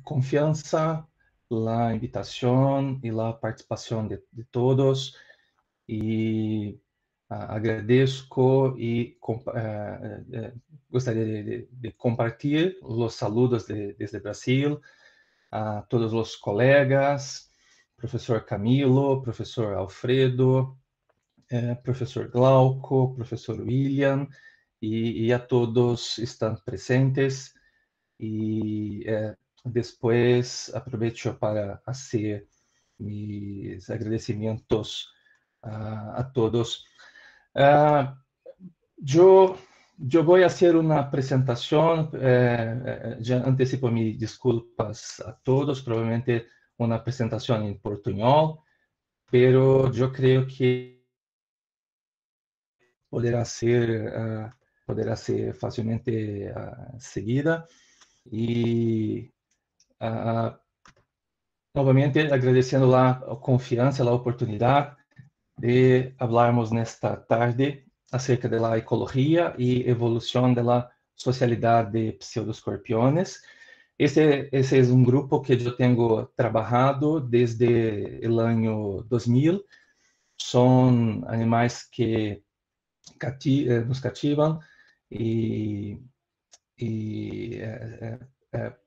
confianza, la invitación y la participación de todos. Y agradezco y gostaria de compartilhar os saludos desde Brasil a todos os colegas, professor Camilo, professor Alfredo, professor Glauco, professor William, e a todos estão presentes. E depois aproveito para fazer mis agradecimentos a todos. Eu vou fazer uma apresentação, já antecipo minhas desculpas a todos, provavelmente uma apresentação em portunhol, pero eu creio que poderá ser facilmente seguida. E novamente agradecendo a confiança, a oportunidade de falarmos nesta tarde acerca da ecologia e evolução da socialidade de pseudoscorpiones. Esse é um grupo que eu tenho trabalhado desde o ano 2000. São animais que nos cativam e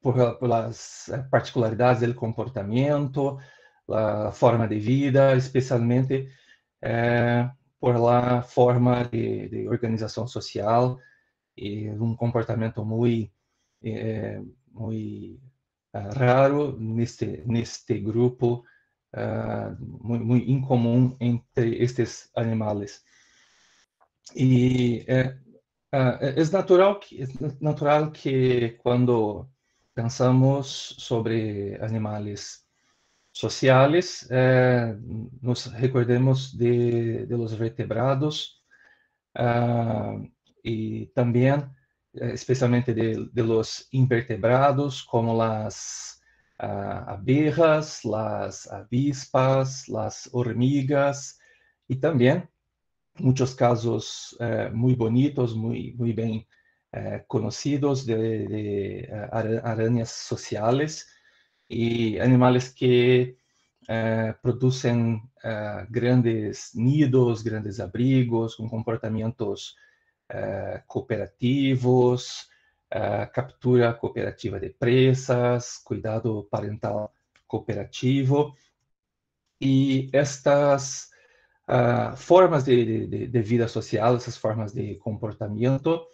por as particularidades do comportamento, a forma de vida, especialmente por la forma de organização social e comportamento muito raro neste grupo, muito incomum entre estes animais. E é natural que quando pensamos sobre animais sociais, nos recordemos de los vertebrados e também, especialmente de los invertebrados, como as abejas, as avispas, as hormigas, e também muitos casos muito bonitos, muito bem conhecidos de aranhas sociais e animais que produzem grandes nidos, grandes abrigos, com comportamentos cooperativos, captura cooperativa de presas, cuidado parental cooperativo. E estas formas de vida social, essas formas de comportamento,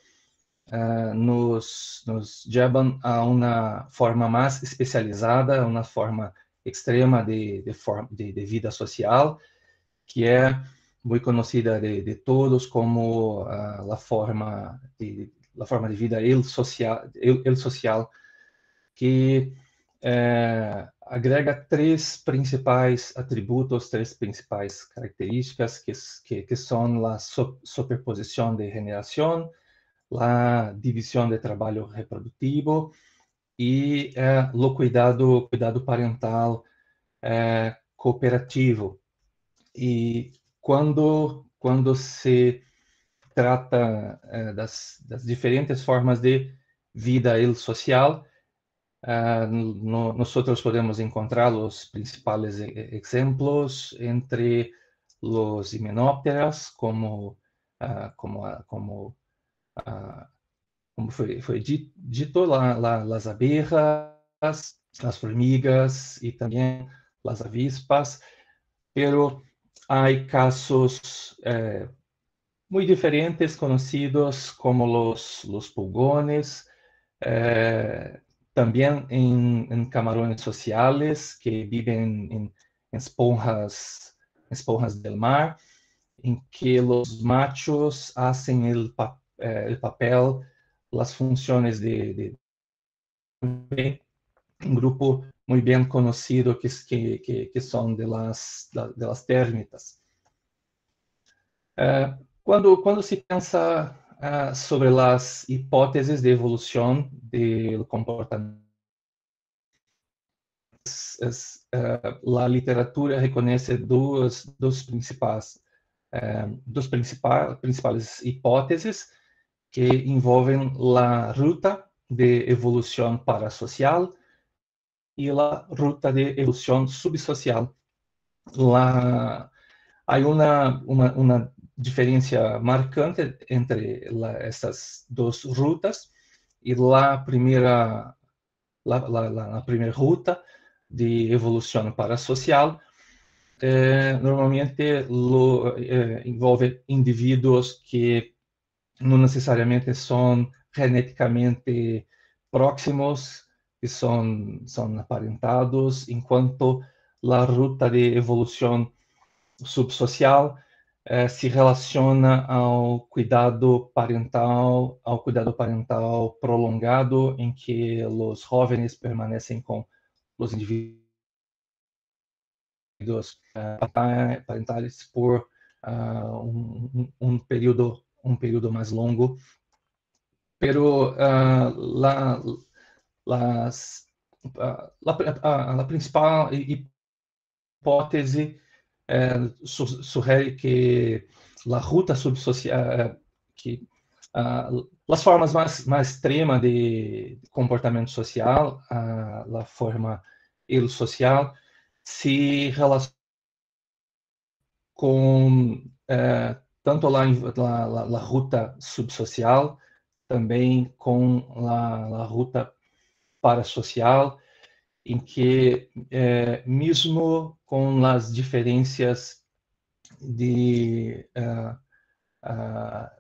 nos levam a uma forma mais especializada, uma forma extrema de vida social, que é muito conhecida de todos como a forma de vida social, que agrega três principais atributos, três principais características, que são a superposição de regeneração, a divisão de trabalho reprodutivo e o cuidado parental cooperativo. E quando se trata das diferentes formas de vida social, nós podemos encontrar os principais exemplos entre os himenópteras, como foi dito, as abejas, as formigas e também as avispas, pero há casos muito diferentes conhecidos como os pulgones, também em camarões sociais que vivem em esponjas do mar, em que os machos fazem o papel, as funções de um grupo muito bem conhecido que são das térmitas. Quando se pensa sobre as hipóteses de evolução do comportamento, a literatura reconhece duas principais hipóteses que envolvem a ruta de evolução parasocial y la ruta de evolución subsocial. Hay una diferencia marcante entre estas dos rutas, y la primera ruta de evolución parasocial normalmente envolve indivíduos que no necesariamente son geneticamente próximos, que son aparentados, enquanto la ruta de evolución subsocial se relaciona ao cuidado parental prolongado, em que os jovens permanecem com os indivíduos parentais por um período mais longo. Pero a principal hipótese sugere que a ruta subsocial, que as formas mais extremas de comportamento social, a forma social, se relaciona com tanto a ruta subsocial, também com a ruta parasocial, em que mesmo com as diferenças de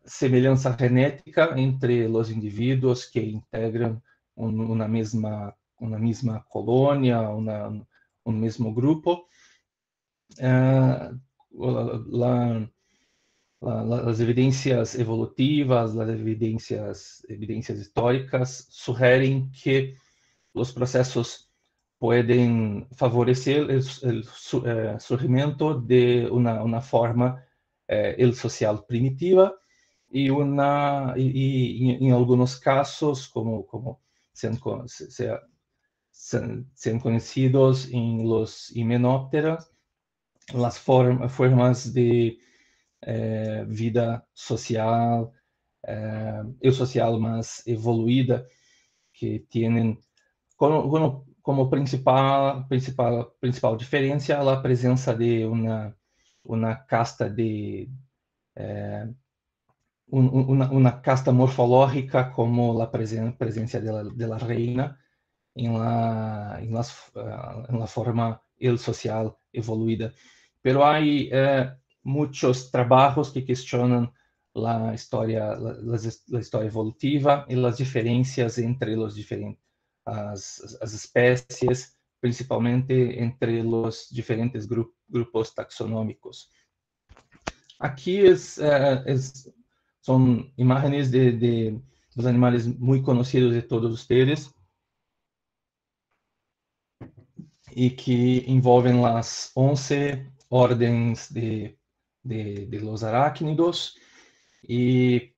semelhança genética entre os indivíduos que integram uma mesma colônia, um mesmo grupo, as evidências evolutivas, as evidências históricas sugerem que os processos podem favorecer o surgimento de uma forma social primitiva e em alguns casos, como sendo conhecidos em los himenópteros, as formas de vida social social mais evoluída, que têm como principal diferença a presença de uma casta uma casta morfológica, como a presença da reina em la forma social evoluída. Pero há muitos trabalhos que questionam a história evolutiva e as diferenças entre as espécies, principalmente entre os diferentes grupos taxonômicos. Aqui são imagens de dos animais muito conhecidos de todos vocês e que envolvem as 11 ordens de los arácnidos, e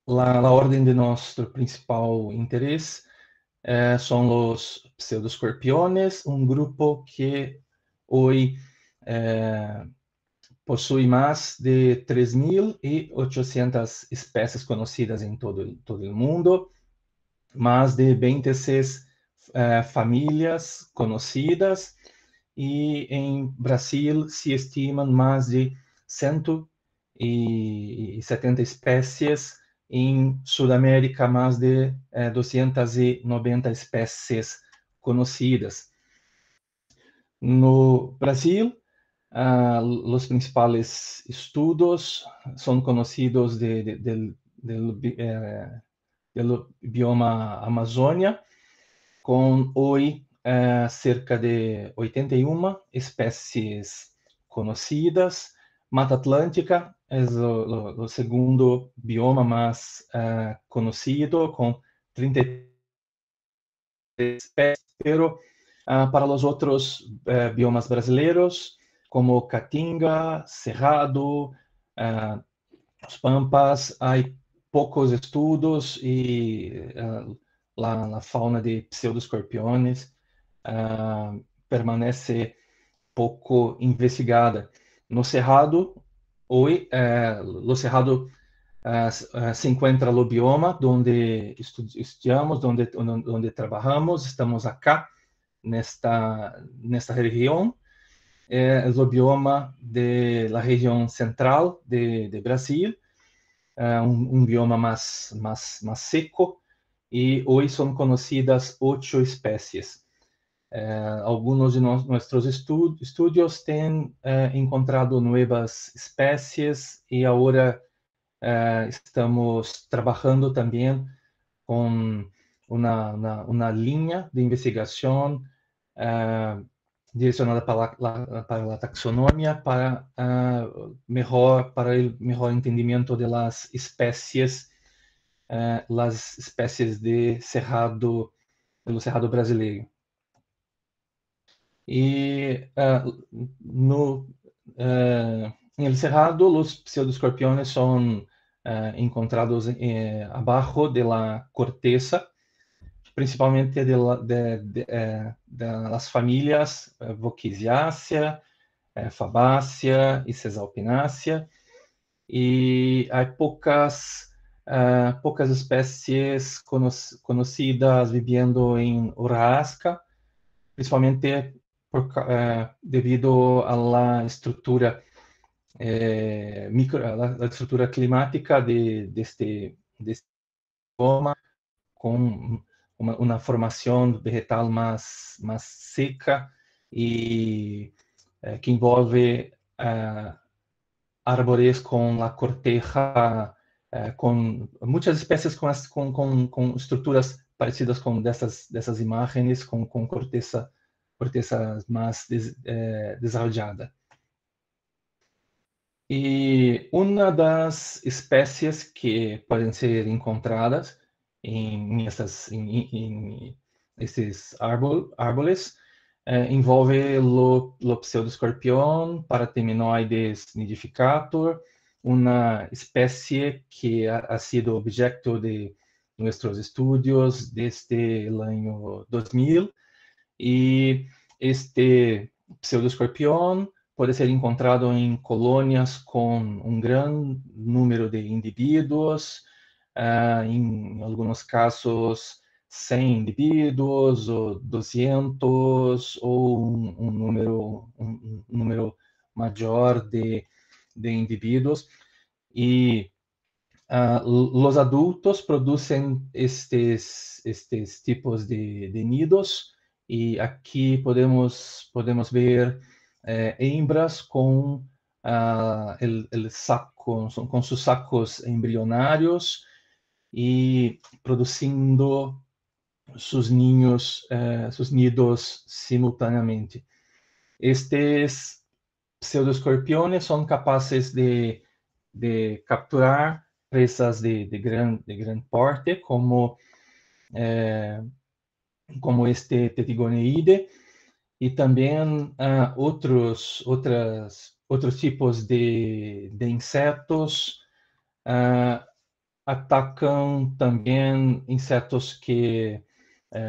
a ordem de nosso principal interesse são os pseudoscorpiones, um grupo que hoje possui mais de 3.800 espécies conhecidas em todo o mundo, mais de 26 famílias conhecidas, e em Brasil se estimam mais de 170 espécies, em Sudamérica mais de 290 espécies conhecidas. No Brasil, os principais estudos são conhecidos do bioma Amazônia, com hoje cerca de 81 espécies conhecidas. Mata Atlântica é o segundo bioma mais conhecido, com 33 espécies, pero para os outros biomas brasileiros, como Caatinga, Cerrado, os Pampas, há poucos estudos, e a fauna de pseudoscorpiones permanece pouco investigada. No Cerrado, hoje, no Cerrado se encontra o bioma onde estudamos, onde trabalhamos, estamos acá, nesta região. É o bioma da região central de Brasil, bioma mais seco, e hoje são conhecidas 8 espécies. Alguns de nossos estudos têm encontrado novas espécies e agora estamos trabalhando também com uma linha de investigação direcionada para a taxonomia, para o melhor entendimento das espécies, as espécies do cerrado brasileiro. E no cerrado, os pseudoscorpiones são encontrados abaixo da corteza, principalmente das famílias Voquisiacea, Fabaceae e Caesalpinácea, e há poucas espécies conhecidas vivendo em Urrasca, principalmente devido à estrutura a estrutura climática deste bioma, com uma formação vegetal mais seca e que envolve árvores com a corteza, com muitas espécies com estruturas parecidas com dessas imagens, com corteza mais desenvolvida. E uma das espécies que podem ser encontradas em esses árvores envolve o Pseudoscorpion Parateminoides nidificator, uma espécie que ha sido objeto de nossos estudos desde o ano 2000, e este Pseudoscorpion pode ser encontrado em colônias com um grande número de indivíduos, em alguns casos 100 indivíduos, ou 200, ou um número maior de indivíduos. E os adultos produzem estes tipos de nidos, e aqui podemos ver hembras com seus sacos embrionários e produzindo seus ninhos, seus nidos simultaneamente. Estes pseudoscorpiones são capazes de capturar presas de grande porte, como este Tetigoneide, e também outros tipos de insetos. Atacam também insetos que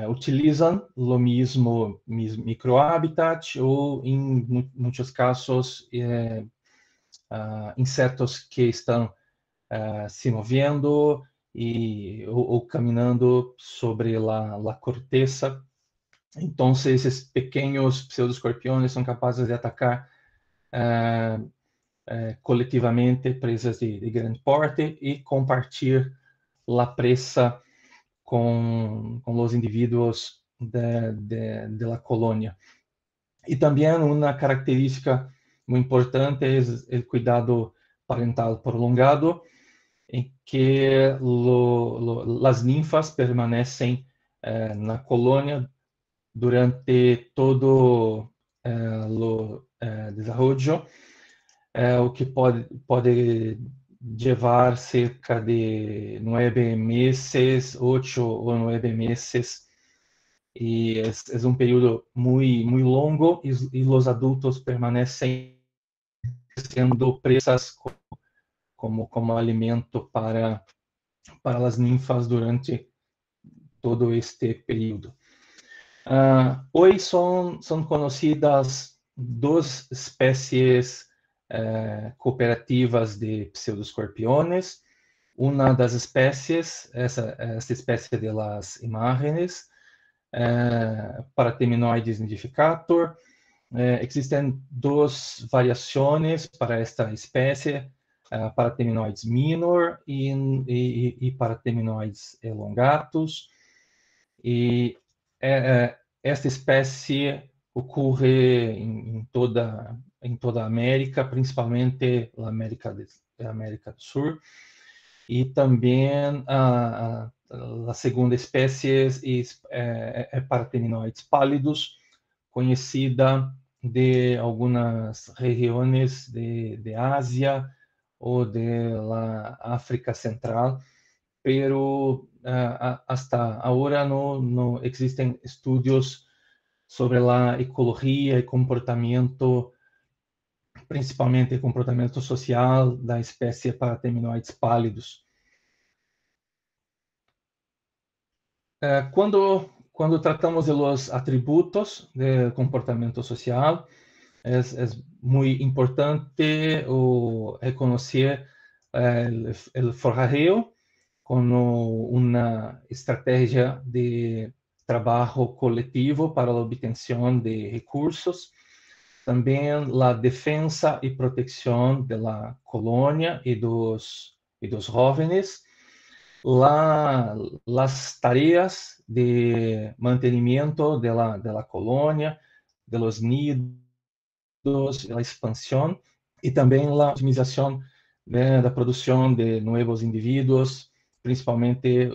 utilizam o mesmo microhabitat, ou, em muitos casos, insetos que estão se movendo ou caminhando sobre a corteza. Então, esses pequenos pseudoscorpiones são capazes de atacar coletivamente presas de grande porte e compartilhar a presa com os indivíduos da colônia. E também uma característica muito importante é o cuidado parental prolongado, em que as ninfas permanecem na colônia durante todo o desenvolvimento, o que pode levar cerca de 9 meses, 8 ou 9 meses, e é um período muito longo, e os adultos permanecem sendo presas como alimento para as ninfas durante todo este período. Hoje são conhecidas 2 espécies cooperativas de pseudoscorpiones. Uma das espécies, esta espécie de las imágenes, Paratheminoides nidificator. Existem duas variações para esta espécie, Paratheminoides minor e Paratheminoides elongatus. E esta espécie ocorre em toda a América, principalmente na América do Sul. E também a segunda espécie é Paratheminoides pálidos, conhecida de algumas regiões de Ásia ou da África Central, pero hasta ahora no existen estudios sobre a ecologia e comportamento, principalmente comportamento social da espécie Paratheminoides pálidos. Quando tratamos de los atributos do comportamento social, é muito importante reconhecer o forrajeo como uma estratégia de trabalho coletivo para a obtenção de recursos, também a defesa e proteção da colônia e dos jovens, las tareas de mantenimiento de la colonia, de los nidos, de la expansión, y también la optimización de la producción de nuevos individuos, principalmente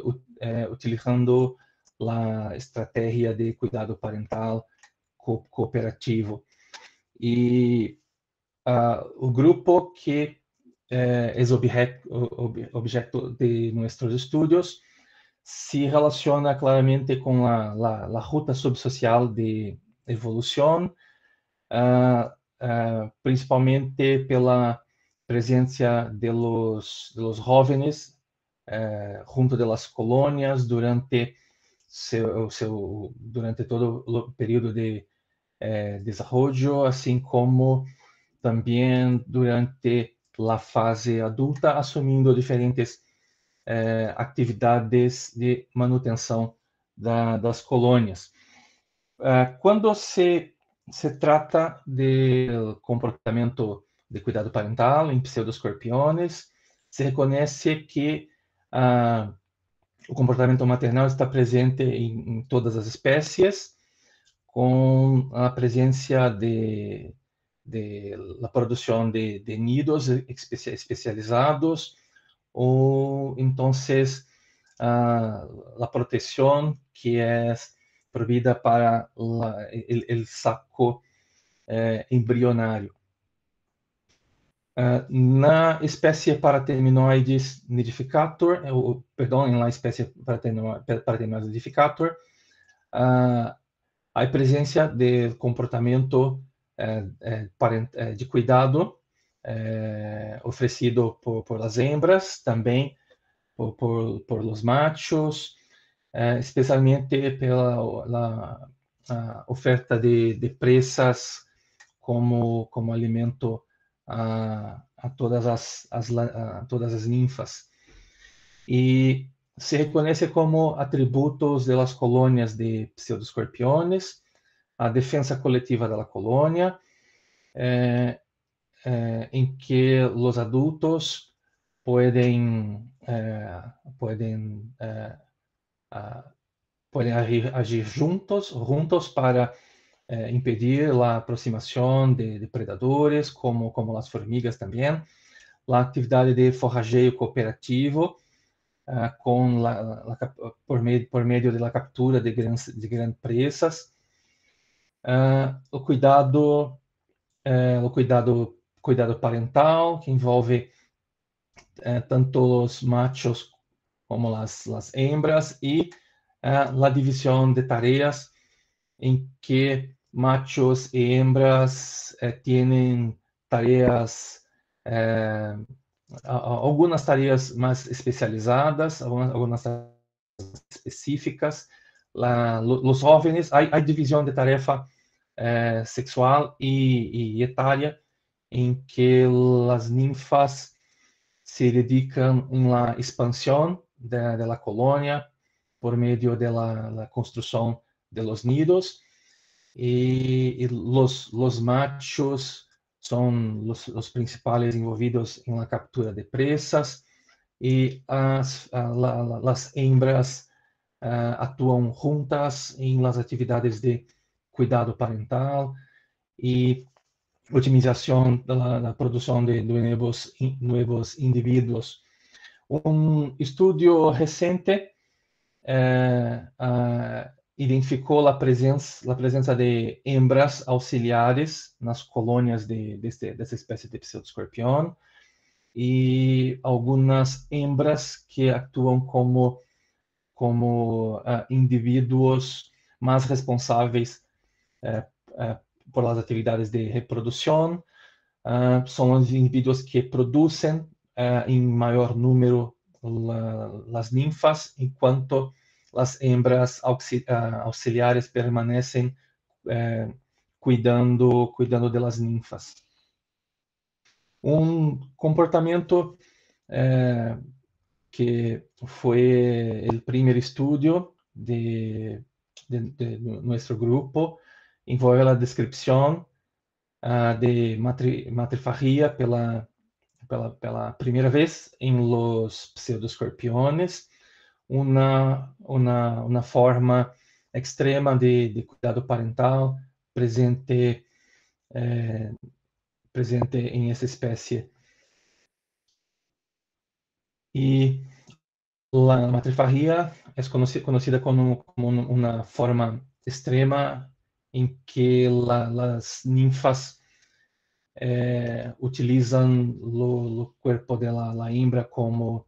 utilizando la estrategia de cuidado parental cooperativo. E o grupo que es objeto de nuestros estudios se relaciona claramente con la ruta subsocial de evolución, principalmente pela presencia de los jóvenes junto de las colonias durante todo o período de desarrollo, assim como também durante a fase adulta, assumindo diferentes atividades de manutenção das colônias. Quando se trata de comportamento de cuidado parental em pseudoscorpiones, se reconhece que o comportamento maternal está presente em todas as espécies, com a presença de la produção de nidos especializados, ou então a proteção que é provida para o saco embrionário. Na espécie Paratheminoides nidificator, na espécie Paratheminoides nidificator, há presença de comportamento de cuidado oferecido por las hembras, também por los machos, especialmente pela oferta de presas como alimento a todas as ninfas. E se reconhece como atributos das colônias de pseudoscorpiones a defesa coletiva da colônia, em que os adultos podem agir juntos para impedir a aproximação de predadores, como as formigas também, a atividade de forrageio cooperativo, por meio da captura de grandes presas, o cuidado parental, que envolve tanto os machos como as hembras, e a divisão de tarefas em que machos e hembras têm tarefas, algumas tarefas mais especializadas, algumas tarefas específicas. Os jovens, há divisão de tarefa sexual e etária, em que as ninfas se dedicam na expansão da colônia por meio da construção de los nidos, y los machos son los principales envolvidos en la captura de presas, y las hembras actúan juntas en las actividades de cuidado parental y otimización de la producción de nuevos individuos. Un estudio reciente identificou a presença de hembras auxiliares nas colônias dessa espécie de pseudoescorpião e algumas hembras que atuam como indivíduos mais responsáveis por as atividades de reprodução. São os indivíduos que produzem em maior número as ninfas, enquanto as hembras auxiliares permanecem cuidando de las ninfas. Um comportamento que foi o primeiro estudo de nosso grupo envolve a descrição de matrifarria pela primeira vez em los pseudoescorpiones, uma forma extrema de cuidado parental presente em essa espécie. E a matrifarria é conhecida como uma forma extrema em que as ninfas utilizam o corpo da hembra como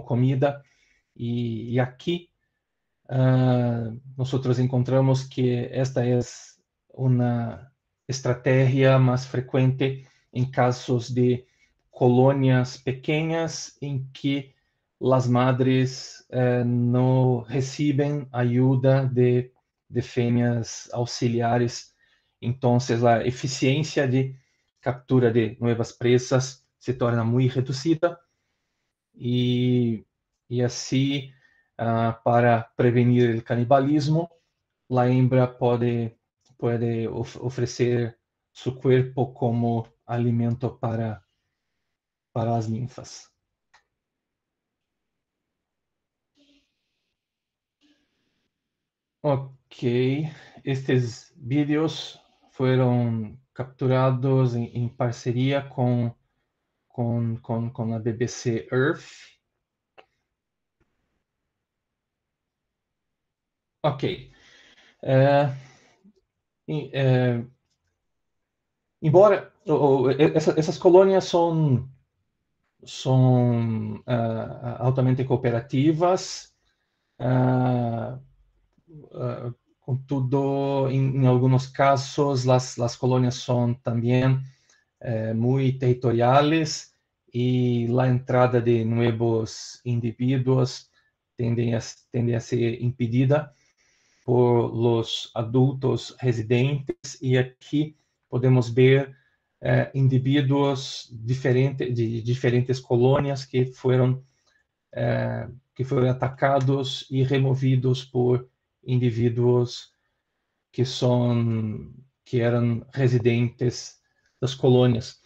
comida. E aqui nós encontramos que esta é uma estratégia mais frequente em casos de colônias pequenas em que as madres não recebem ajuda de fêmeas auxiliares. Então, a eficiência de captura de novas presas se torna muito reduzida e assim, para prevenir o canibalismo, a hembra pode oferecer seu corpo como alimento para as ninfas. Ok, estes vídeos foram capturados em parceria com a BBC Earth. Ok. Embora essas colônias são altamente cooperativas, contudo, em alguns casos, as colônias são também muito territoriais e a entrada de novos indivíduos tende a ser impedida por los adultos residentes, e aqui podemos ver indivíduos de diferentes colônias que foram atacados e removidos por indivíduos que eram residentes das colônias.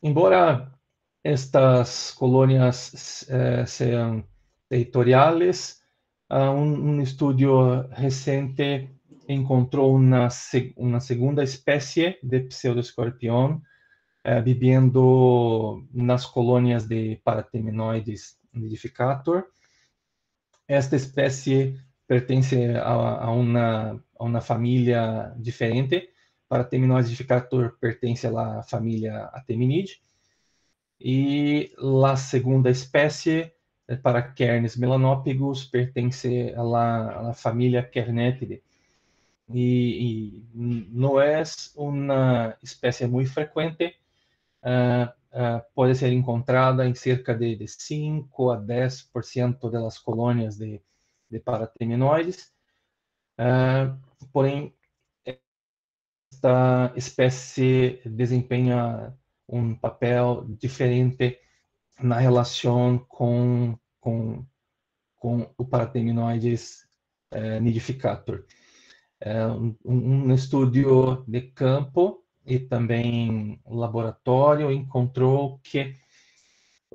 Embora estas colônias sejam territoriais, um estudo recente encontrou uma segunda espécie de pseudoescorpião vivendo nas colônias de Paratheminoides nidificator. Esta espécie pertence a uma família diferente. Paratheminoides nidificator pertence à família Ateminidae. E a segunda espécie, Paracernes melanópigos, pertence à família Kernetidae. E não é uma espécie muito frequente, pode ser encontrada em cerca de 5 a 10% das colônias de Paratheminoides. Porém, esta espécie desempenha um papel diferente na relação com com o Paratheminoides nidificator. Um estudo de campo e também laboratório encontrou que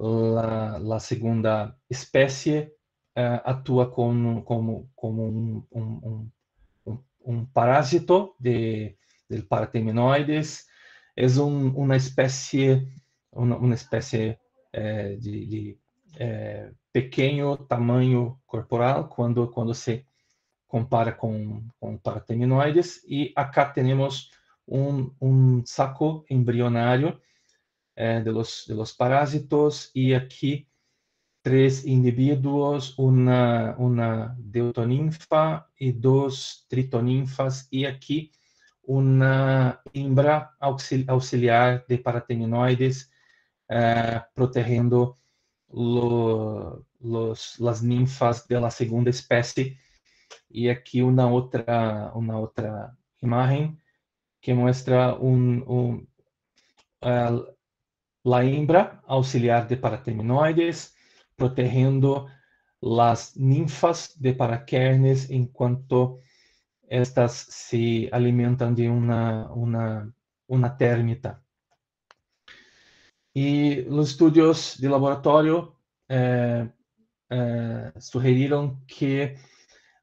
a segunda espécie atua como um parásito del Paratheminoides. É uma espécie de pequeno tamanho corporal quando se compara com Paratheminoides. E acá temos saco embrionário de los parásitos, e aqui 3 indivíduos, uma deutoninfa e 2 tritoninfas, e aqui uma hembra auxiliar de Paratheminoides, protegendo as ninfas da segunda espécie. E aqui uma outra imagem que mostra a hembra auxiliar de Paratheminoides protegendo as ninfas de Paraquernes enquanto estas se alimentam de uma térmita. E os estudos de laboratório sugeriram que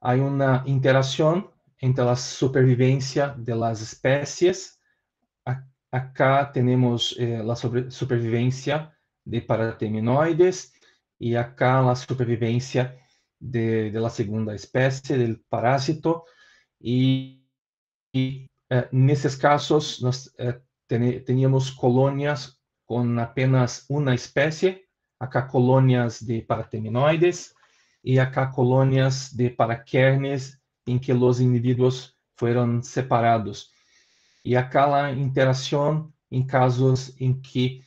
há uma interação entre a supervivência das espécies. Acá temos a supervivência de Paratheminoides e acá a supervivência de la segunda espécie, do parásito. E nesses casos, nós teníamos colônias com apenas uma espécie, acá colônias de Paratheminoides, e acá colônias de Paraquernes, em que os indivíduos foram separados. E aquela interação em casos em que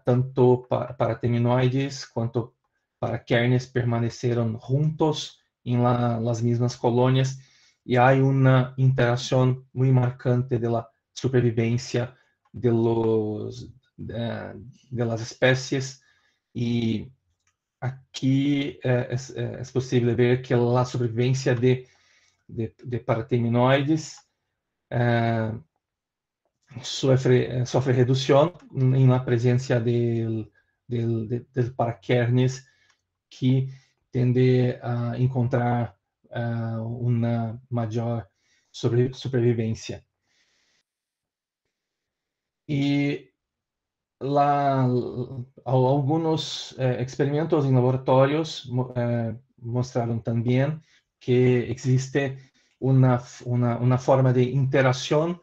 tanto Paratheminoides quanto Paraquernes permaneceram juntos em las mesmas colônias, e há uma interação muito marcante da supervivência das espécies. E aqui é possível ver que a sobrevivência de Paratheminoides sofre redução em la presença del Paraquernes, que tende a encontrar uma maior sobrevivência. E alguns experimentos em laboratórios mostraram também que existe uma forma de interação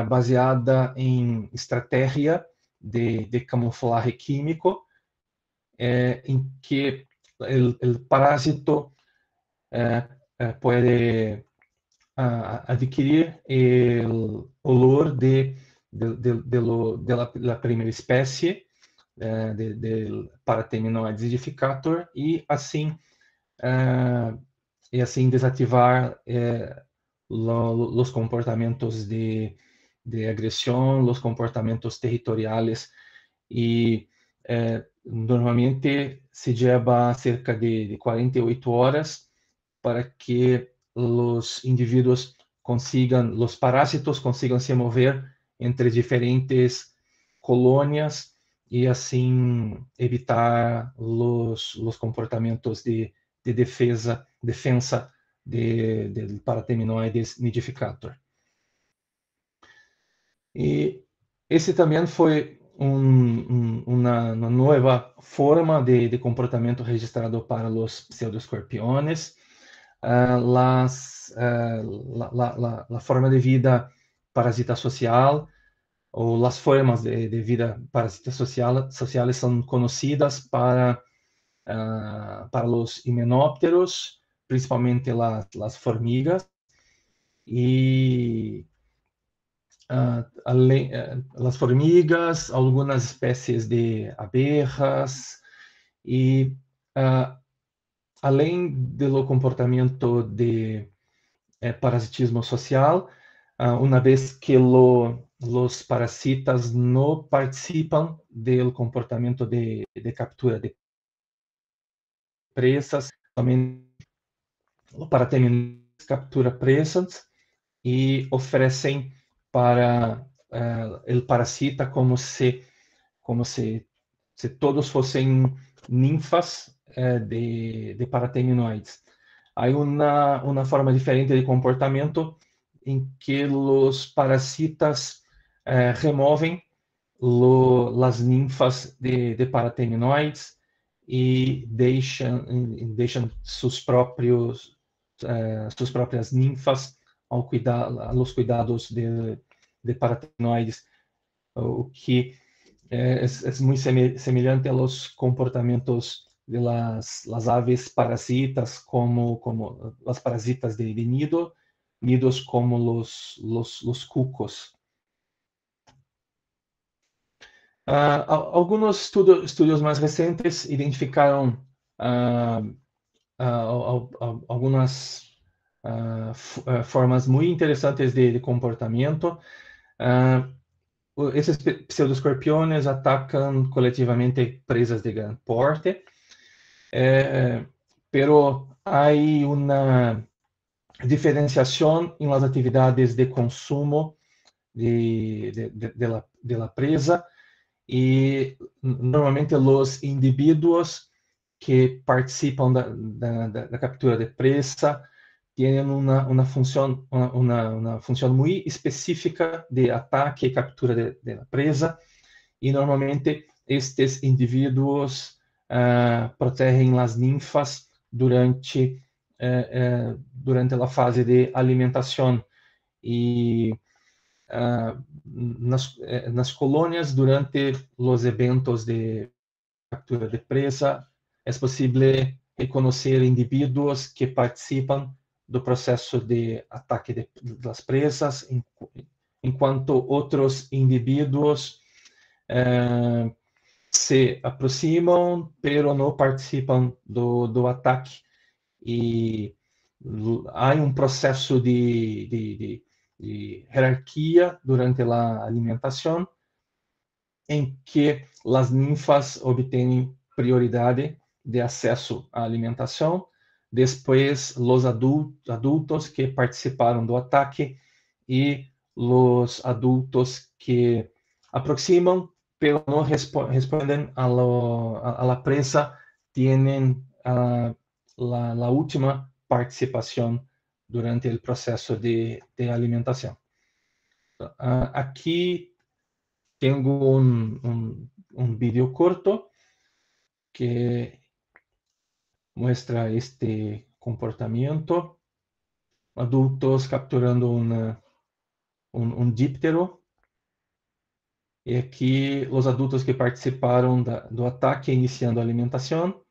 baseada em estratégia de camuflaje químico, em que o parásito pode adquirir o olor de la primeira espécie del Paratheminoides nidificator e assim desativar os comportamentos de agressão, os comportamentos territoriais. E normalmente se leva cerca de 48 horas para que os indivíduos os parásitos consigam se mover entre diferentes colônias e assim evitar os comportamentos de defesa do Paratheminoides nidificator. E esse também foi uma nova forma de comportamento registrado para os pseudoescorpiones. A forma de vida parasita social, ou as formas de vida parasita sociais são conhecidas para os himenópteros, principalmente as formigas, e as formigas, algumas espécies de abejas, e além do comportamento de parasitismo social, uma vez que os parasitas não participam do comportamento de captura de presas, o parateminoides captura presas e oferecem para o parasita como se todos fossem ninfas de parateminoides. Há uma forma diferente de comportamento em que os parasitas removem as ninfas de parateminoides e deixam suas próprias ninfas aos cuidados de parateminoides, o que é muito semelhante aos comportamentos de las aves parasitas, como as parasitas de nidos como los cucos. Alguns estudos mais recentes identificaram algumas formas muito interessantes de comportamento. Esses pseudoscorpiones atacam coletivamente presas de grande porte, pero hay una diferenciación en las actividades de consumo de la presa, y normalmente los individuos que participan da captura de presa tienen una función muy específica de ataque y captura de la presa, y normalmente estes indivíduos protegen las ninfas durante a fase de alimentação. E nas colônias, durante os eventos de captura de presa, é possível reconhecer indivíduos que participam do processo de ataque das presas, enquanto outros indivíduos se aproximam, pero não participam do ataque. E há processo de hierarquia durante a alimentação, em que as ninfas obtêm prioridade de acesso à alimentação, depois os adultos que participaram do ataque e os adultos que aproximam, pero não respondem a la presa, têm a última participação durante o processo de alimentação. Aqui tenho um vídeo curto que mostra este comportamento. Adultos capturando um díptero. E aqui os adultos que participaram do ataque iniciando a alimentação.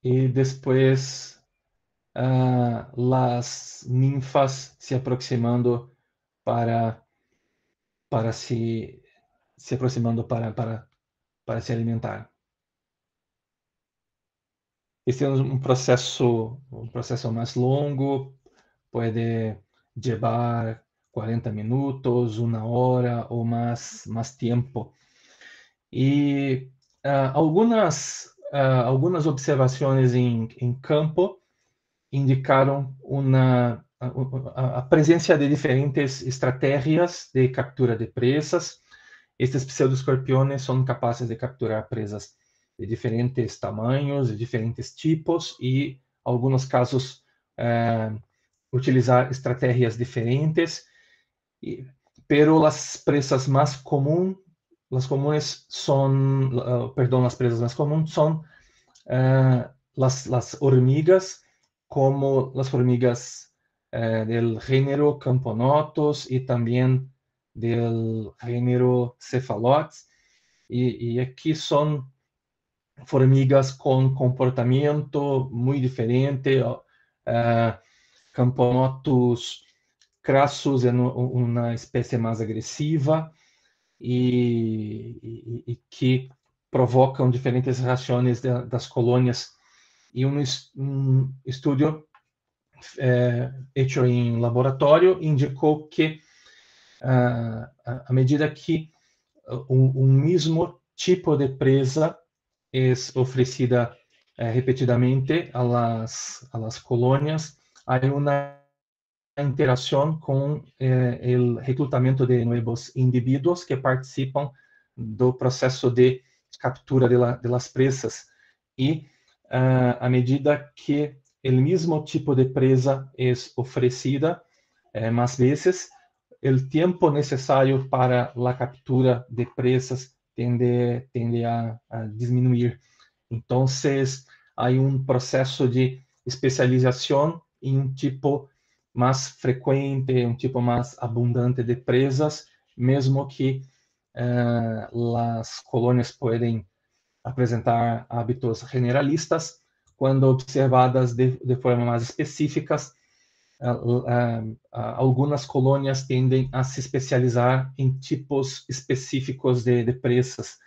E depois as ninfas se aproximando para se alimentar. Este é um processo mais longo, pode levar 40 minutos, 1 hora ou mais tempo. E algumas observações em campo indicaram a presença de diferentes estratégias de captura de presas. Estes pseudoscorpiones são capazes de capturar presas de diferentes tamanhos, de diferentes tipos, e, em alguns casos, utilizar estratégias diferentes. Pero as presas mais comuns são as hormigas, como as formigas del gênero Camponotus e também del gênero Cephalotes. E aqui são formigas com comportamento muito diferente. Camponotus crassus é uma espécie mais agressiva e que provocam diferentes reações das colônias. E um estudo feito em laboratório indicou que, à medida que um mesmo tipo de presa é oferecida repetidamente a las colônias, há uma interação com o recrutamento de novos indivíduos que participam do processo de captura de las presas. E, à medida que o mesmo tipo de presa é oferecida mais vezes, o tempo necessário para a captura de presas tende a diminuir. Então, há processo de especialização em tipo mais frequente, tipo mais abundante de presas, mesmo que as colônias podem apresentar hábitos generalistas, quando observadas de forma mais específicas, algumas colônias tendem a se especializar em tipos específicos de presas.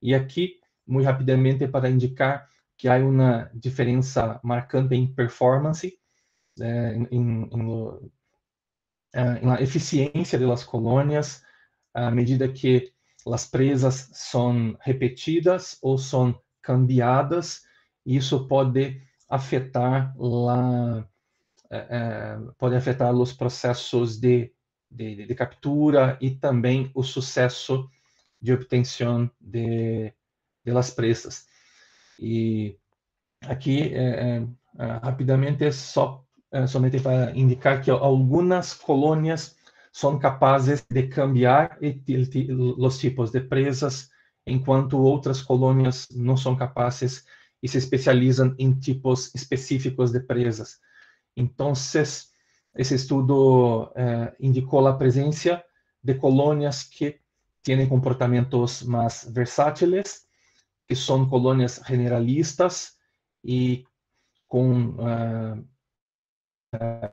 E aqui, muito rapidamente, para indicar que há uma diferença marcante em performance, na eficiência das colônias, à medida que as presas são repetidas ou são cambiadas. Isso pode afetar os processos de captura e também o sucesso de obtenção de las presas. E aqui, rapidamente, somente para indicar que algumas colônias são capazes de cambiar os tipos de presas, enquanto outras colônias não são capazes e se especializam em tipos específicos de presas. Então, esse estudo indicou a presença de colônias que têm comportamentos mais versátiles, que são colônias generalistas e com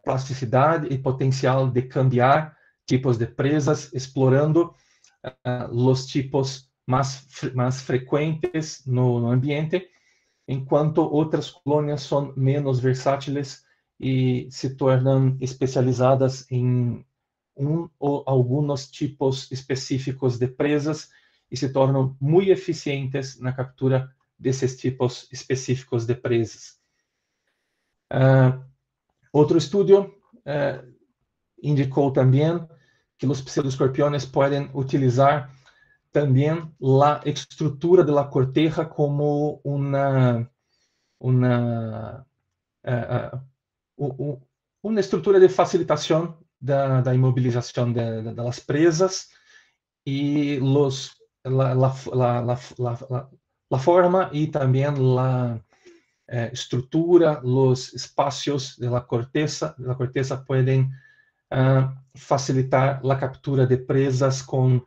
plasticidade e potencial de cambiar tipos de presas, explorando os tipos mais frequentes no ambiente, enquanto outras colônias são menos versátiles e se tornam especializadas em ou alguns tipos específicos de presas e se tornam muito eficientes na captura desses tipos específicos de presas. Outro estudo indicou também que os pseudoescorpiones podem utilizar também a estrutura da corteja como uma estrutura de facilitação da imobilização das presas e a forma e também a estrutura, os espaços da corteza podem facilitar a captura de presas com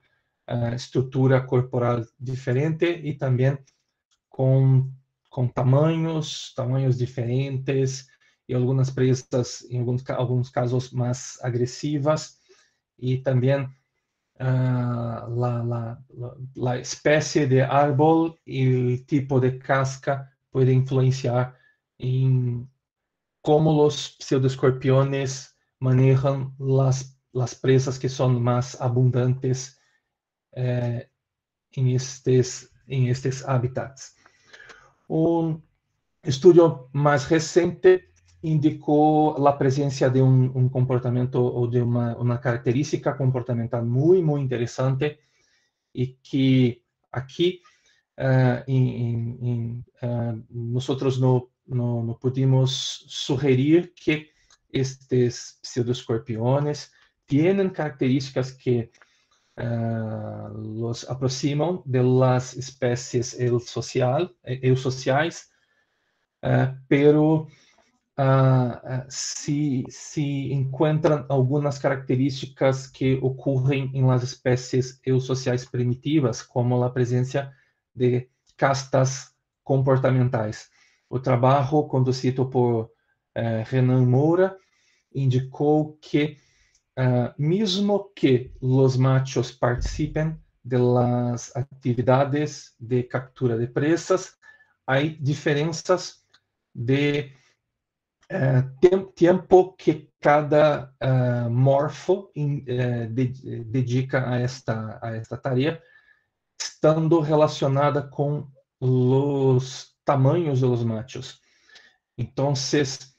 estrutura corporal diferente e também com tamanhos diferentes e algumas presas, em alguns casos, mais agressivas, e também a espécie de árbol e o tipo de casca pode influenciar em como os pseudoescorpiones manejam as presas que são mais abundantes em estes hábitats. Um estudo mais recente indicou a presença de comportamento ou de uma característica comportamental muito interessante e que aqui nós não pudimos sugerir que estes pseudoescorpiones têm características que los aproximam de las espécies eusociais, pero se encontram algumas características que ocorrem em las espécies eusociais primitivas, como a presença de castas comportamentais. O trabalho conduzido por Renan Moura indicou que mesmo que os machos participem das atividades de captura de presas, há diferenças de tempo que cada morfo dedica a esta tarefa, estando relacionada com los tamaños de los machos. Entonces,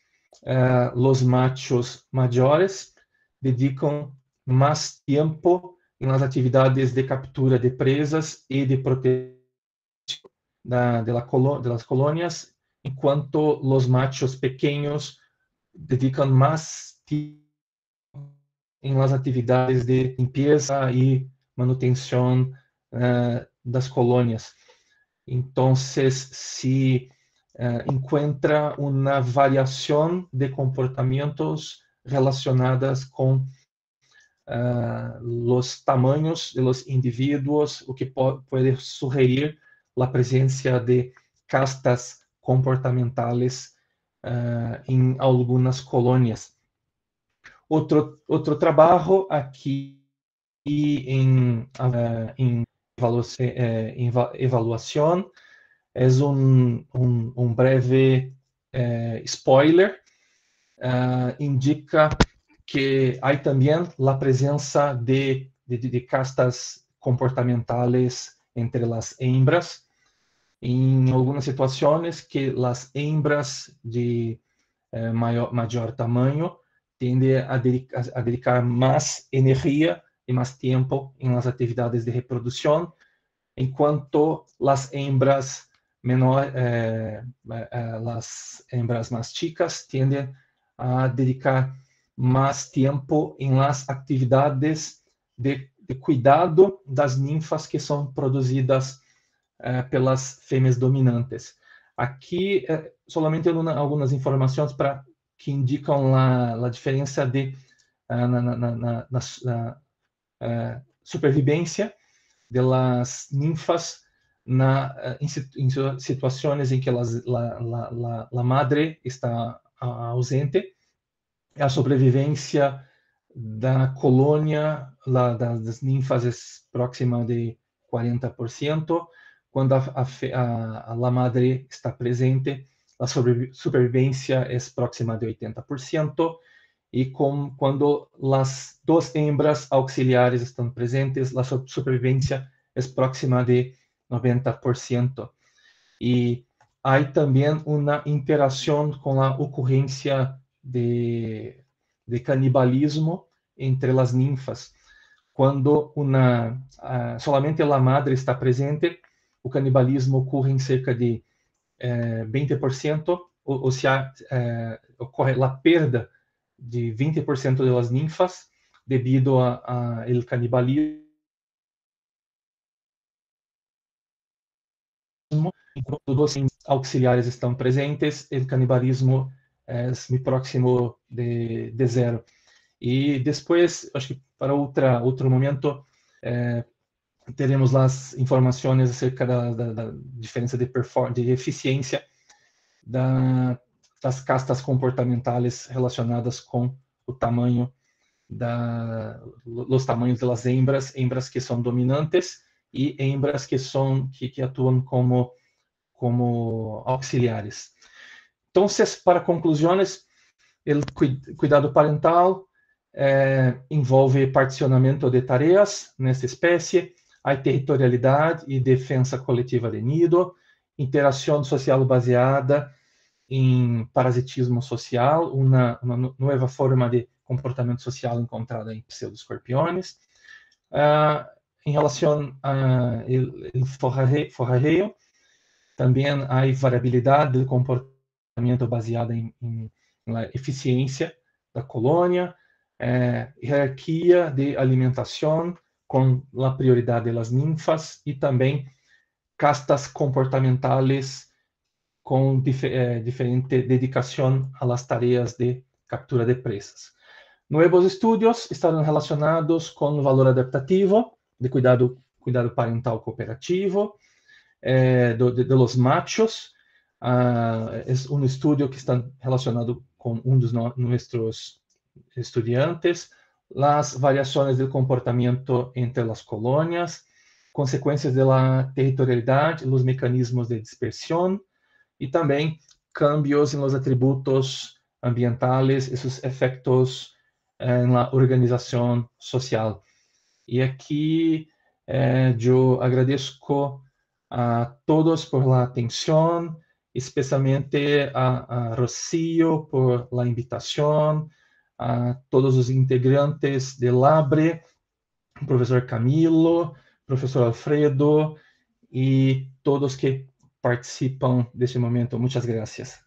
los machos mayores dedican más tiempo en las actividades de captura de presas y de protección de las colonias, en cuanto los machos pequeños dedican más tiempo en las actividades de limpieza y manutención de las colonias. Entonces, si encuentra una variación de comportamientos relacionadas con los tamaños de los individuos, o que puede sugerir la presencia de castas comportamentales en algunas colonias. Outro trabalho aqui em evaluação é um breve spoiler, indica que há também a presença de castas comportamentales entre as hembras, em algumas situações que as hembras de maior tamanho tende a dedicar mais energia e mais tempo em las atividades de reprodução, enquanto as hembras as hembras mais chicas tendem a dedicar mais tempo em las atividades de cuidado das ninfas que são produzidas pelas fêmeas dominantes. Aqui, solamente algumas informações para que indicam a diferença na supervivência das ninfas em situações em que a madre está ausente. A sobrevivência da colônia das ninfas é próxima de 40%. Quando a madre está presente, a sobrevivência é próxima de 80%, e quando as duas hembras auxiliares estão presentes, a sobrevivência é próxima de 90%. E há também uma interação com a ocorrência de canibalismo entre as ninfas. Quando solamente a madre está presente, o canibalismo ocorre em cerca de 20%, ou seja, ocorre a perda de 20% das ninfas devido a el canibalismo. Enquanto os auxiliares estão presentes, o canibalismo é muito próximo de zero. E depois, acho que para outro momento, teremos as informações acerca da diferença de eficiência das castas comportamentais relacionadas com o tamanho os tamanhos das hembras que são dominantes e hembras que atuam como auxiliares. Então, para conclusões, o cuidado parental envolve particionamento de tarefas nessa espécie, a territorialidade e defesa coletiva de nido, interação social baseada em parasitismo social, uma nova forma de comportamento social encontrada em pseudoescorpiões. Em relação ao forrageio, também há variabilidade do comportamento baseada em eficiência da colônia, hierarquia de alimentação com a prioridade das ninfas e também castas comportamentales com diferente dedicação às tarefas de captura de presas. Novos estudos estão relacionados com o valor adaptativo de cuidado parental cooperativo de los machos. É estudo que está relacionado com dos nossos estudiantes, as variações do comportamento entre as colônias, consequências da territorialidade, os mecanismos de dispersão e também cambios nos atributos ambientales e seus efeitos na organização social. E aqui eu agradeço a todos por la atención, especialmente a Rocío por la invitación, a todos os integrantes del LABRE, professor Camilo, professor Alfredo e todos que participam deste momento. Muitas graças.